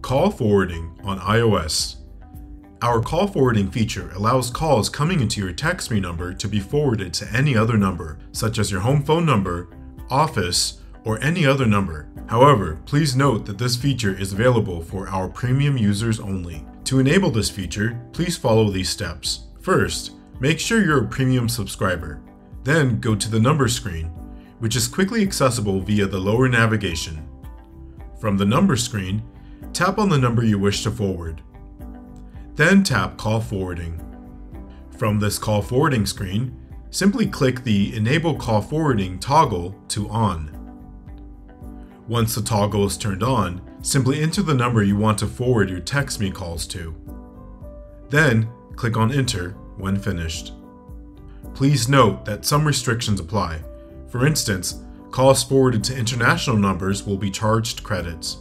Call forwarding on iOS. Our call forwarding feature allows calls coming into your TextMe number to be forwarded to any other number, such as your home phone number, office, or any other number. However, please note that this feature is available for our premium users only. To enable this feature, please follow these steps. First, make sure you're a premium subscriber. Then go to the number screen, which is quickly accessible via the lower navigation. From the number screen, tap on the number you wish to forward. Then tap Call Forwarding. From this call forwarding screen, simply click the Enable Call Forwarding toggle to On. Once the toggle is turned on, simply enter the number you want to forward your TextMe calls to. Then, click on Enter when finished. Please note that some restrictions apply. For instance, calls forwarded to international numbers will be charged credits.